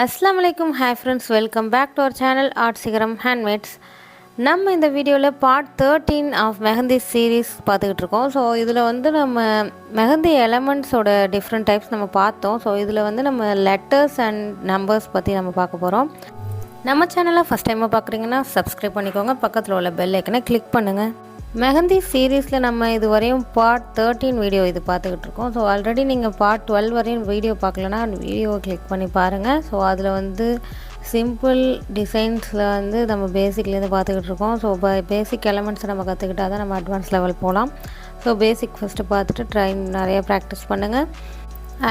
Assalamu alaikum, hi friends, welcome back to our channel Art Sigaram Handmaids. நம்ம இந்த வீடியோவில் part 13 of mehndi series பார்த்துக்கிட்டு இருக்கோம். ஸோ இதில் வந்து நம்ம மெஹந்தி எலமெண்ட்ஸோட டிஃப்ரெண்ட் டைப்ஸ் நம்ம பார்த்தோம். ஸோ இதில் வந்து நம்ம லெட்டர்ஸ் அண்ட் நம்பர்ஸ் பற்றி நம்ம பார்க்க போகிறோம். நம்ம சேனலை ஃபஸ்ட் டைமாக பார்க்குறீங்கன்னா சப்ஸ்கிரைப் பண்ணிக்கோங்க, பக்கத்தில் உள்ள பெல் ஐக்கனை கிளிக் பண்ணுங்கள். மெஹந்தி சீரீஸில் நம்ம இது வரையும் பார்ட் 13 வீடியோ இது பார்த்துக்கிட்டு இருக்கோம். ஸோ ஆல்ரெடி நீங்கள் பார்ட் 12 வரையும் வீடியோ பார்க்கலன்னா அந்த வீடியோவை கிளிக் பண்ணி பாருங்கள். ஸோ அதில் வந்து சிம்பிள் டிசைன்ஸில் வந்து நம்ம பேசிக்லேருந்து பார்த்துக்கிட்டு இருக்கோம். ஸோ பேசிக் எலமெண்ட்ஸை நம்ம கற்றுக்கிட்டால் தான் நம்ம அட்வான்ஸ் லெவல் போகலாம். ஸோ பேசிக் ஃபஸ்ட்டு பார்த்துட்டு நிறைய ப்ராக்டிஸ் பண்ணுங்கள்.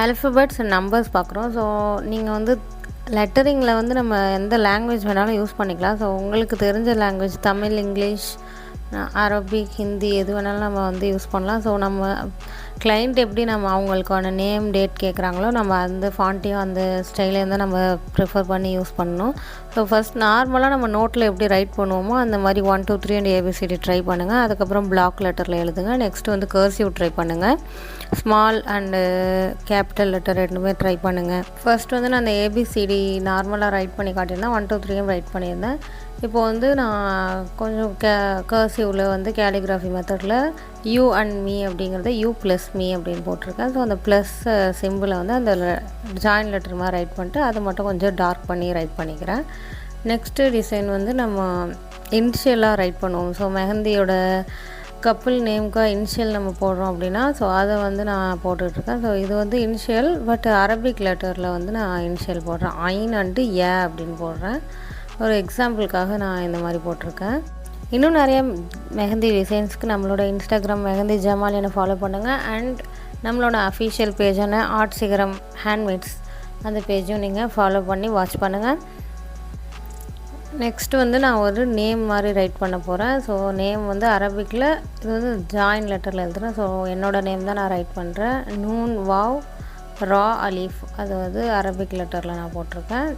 ஆல்ஃபபெட்ஸ் அண்ட் நம்பர்ஸ் பார்க்குறோம். ஸோ நீங்கள் வந்து லெட்டரிங்கில் வந்து நம்ம எந்த லாங்குவேஜ் வேணாலும் யூஸ் பண்ணிக்கலாம். ஸோ உங்களுக்கு தெரிஞ்ச language Tamil, English, Arabic, Hindi எது வேணாலும் நம்ம வந்து யூஸ் பண்ணலாம். ஸோ நம்ம கிளைண்ட் எப்படி நம்ம அவங்களுக்கான நேம் டேட் கேட்குறாங்களோ நம்ம அந்த ஃபாண்ட்டையும் அந்த ஸ்டைலையும் தான் நம்ம ப்ரிஃபர் பண்ணி யூஸ் பண்ணணும். ஸோ ஃபஸ்ட் நார்மலாக நம்ம நோட்டில் எப்படி ரைட் பண்ணுவோமோ அந்த மாதிரி 1 2 3 அண்ட் ஏபிசிடி ட்ரை பண்ணுங்கள். அதுக்கப்புறம் பிளாக் லெட்டரில் எழுதுங்க. நெக்ஸ்ட்டு வந்து கர்சிவ் ட்ரை பண்ணுங்கள். ஸ்மால் அண்டு கேபிட்டல் லெட்டர் ரெண்டுமே ட்ரை பண்ணுங்கள். ஃபர்ஸ்ட் வந்து நான் அந்த ஏபிசிடி நார்மலாக ரைட் பண்ணி காட்டியிருந்தேன். 1 2 3 ரைட் பண்ணியிருந்தேன். இப்போ வந்து நான் கொஞ்சம் கர்சிவில் வந்து கேலிகிராஃபி மெத்தடில் யூ அண்ட் மீ அப்படிங்கிறத யூ ப்ளஸ் மீ அப்படின்னு போட்டிருக்கேன். ஸோ அந்த ப்ளஸ் சிம்பிளை வந்து அந்த ஜாயின் லெட்டர் மாதிரி ரைட் பண்ணிட்டு அதை மட்டும் கொஞ்சம் டார்க் பண்ணி ரைட் பண்ணிக்கிறேன். நெக்ஸ்ட்டு டிசைன் வந்து நம்ம இனிஷியலாக ரைட் பண்ணுவோம். ஸோ மெஹந்தியோட கப்புள் நேமுக்காக இனிஷியல் நம்ம போடுறோம் அப்படின்னா ஸோ அதை வந்து நான் போட்டுட்ருக்கேன். ஸோ இது வந்து இனிஷியல், பட் அரபிக் லெட்டரில் வந்து நான் இனிஷியல் போடுறேன். ஐன் அண்டு ஏ அப்படின்னு போடுறேன். ஒரு எக்ஸாம்பிளுக்காக நான் இந்த மாதிரி போட்டிருக்கேன். இன்னும் நிறைய மெஹந்தி டிசைன்ஸ்க்கு நம்மளோட இன்ஸ்டாகிராம் மெஹந்தி ஜமால் என்னை ஃபாலோ பண்ணுங்கள். அண்ட் நம்மளோட அஃபிஷியல் பேஜான ஆர்ட் சிகரம் ஹேண்ட்மேட்ஸ் அந்த பேஜும் நீங்கள் ஃபாலோ பண்ணி வாட்ச் பண்ணுங்கள். நெக்ஸ்ட்டு வந்து நான் ஒரு நேம் மாதிரி ரைட் பண்ண போகிறேன். ஸோ நேம் வந்து அரபிக்கில் இது வந்து ஜாயின் லெட்டரில் எழுதுகிறேன். ஸோ என்னோடய நேம் தான் நான் ரைட் பண்ணுறேன். நூன் வாவ் ரா அலீஃப் அது வந்து அரபிக் லெட்டரில் நான் போட்டிருக்கேன்.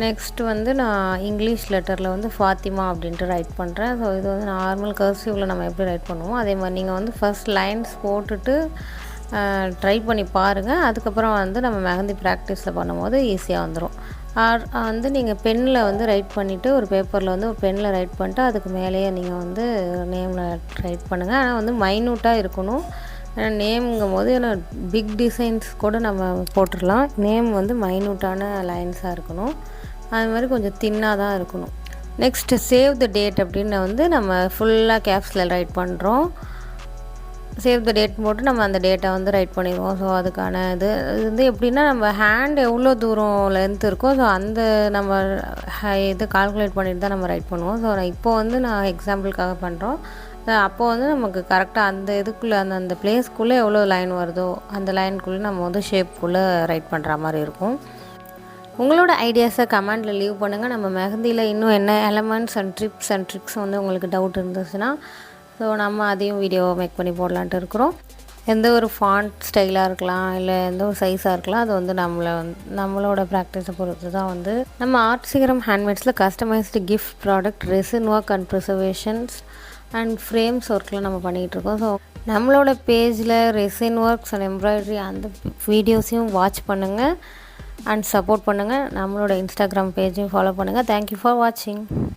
நெக்ஸ்ட்டு வந்து நான் இங்கிலீஷ் லெட்டரில் வந்து ஃபாத்திமா அப்படின்ட்டு ரைட் பண்ணுறேன். ஸோ இது வந்து நார்மல் கர்சிவில் நம்ம எப்படி ரைட் பண்ணுவோம் அதே மாதிரி நீங்கள் வந்து ஃபஸ்ட் லைன்ஸ் போட்டுட்டு ட்ரை பண்ணி பாருங்கள். அதுக்கப்புறம் வந்து நம்ம மெஹந்தி ப்ராக்டிஸில் பண்ணும்போது ஈஸியாக வந்துடும். வந்து நீங்கள் பெண்ணில் வந்து ரைட் பண்ணிவிட்டு ஒரு பேப்பரில் வந்து ஒரு பெண்ணில் ரைட் பண்ணிட்டு அதுக்கு மேலேயே நீங்கள் வந்து நேமில் ரைட் பண்ணுங்கள். ஆனால் வந்து மைன்யூட்டாக இருக்கணும். ஏன்னா நேம்ங்கும் போது ஏன்னா பிக் டிசைன்ஸ் கூட நம்ம போட்டுடலாம். நேம் வந்து மைன்யூட்டான லைன்ஸாக இருக்கணும். அது மாதிரி கொஞ்சம் தின்னாக தான் இருக்கணும். நெக்ஸ்ட்டு சேவ் த டேட் அப்படின்னு வந்து நம்ம ஃபுல்லாக கேப்ஸில் ரைட் பண்ணுறோம். சேவ் த டேட் போட்டு நம்ம அந்த டேட்டை வந்து ரைட் பண்ணிடுவோம். ஸோ அதுக்கான இது வந்து எப்படின்னா நம்ம ஹேண்ட் எவ்வளோ தூரம் லென்த் இருக்கோ ஸோ அந்த நம்ம இது கால்குலேட் பண்ணிட்டு தான் நம்ம ரைட் பண்ணுவோம். ஸோ இப்போ வந்து நான் எக்ஸாம்பிளுக்காக பண்ணுறோம். அப்போது வந்து நமக்கு கரெக்டாக அந்த இதுக்குள்ளே அந்த பிளேஸ்க்குள்ளே எவ்வளோ லைன் வருதோ அந்த லைனுக்குள்ளே நம்ம வந்து ஷேப்புக்குள்ளே ரைட் பண்ணுற மாதிரி இருக்கும். உங்களோட ஐடியாஸை கமெண்டில் லீவ் பண்ணுங்கள். நம்ம மெஹந்தியில் இன்னும் என்ன elements and tips and tricks வந்து உங்களுக்கு டவுட் இருந்துச்சுன்னா ஸோ நம்ம அதையும் வீடியோ மேக் பண்ணி போடலான்ட்டு இருக்கிறோம். எந்த ஒரு ஃபாண்ட் ஸ்டைலாக இருக்கலாம், இல்லை எந்த ஒரு சைஸாக இருக்கலாம், அது வந்து நம்மளோட ப்ராக்டிஸை பொறுத்து தான் வந்து நம்ம ஆர்ட் சிகரம் ஹேண்ட்மேட்ஸில் customized gift product, resin work and preservations and frames ஒர்க்கில் நம்ம பண்ணிகிட்ருக்கோம். ஸோ நம்மளோட பேஜில் ரெசின் ஒர்க்ஸ் அண்ட் எம்ப்ராய்டரி அந்த வீடியோஸையும் வாட்ச் பண்ணுங்கள் அண்ட் சப்போர்ட் பண்ணுங்கள். நம்மளோட இன்ஸ்டாகிராம் பேஜையும் ஃபாலோ பண்ணுங்கள். தேங்க்யூ ஃபார் வாட்சிங்.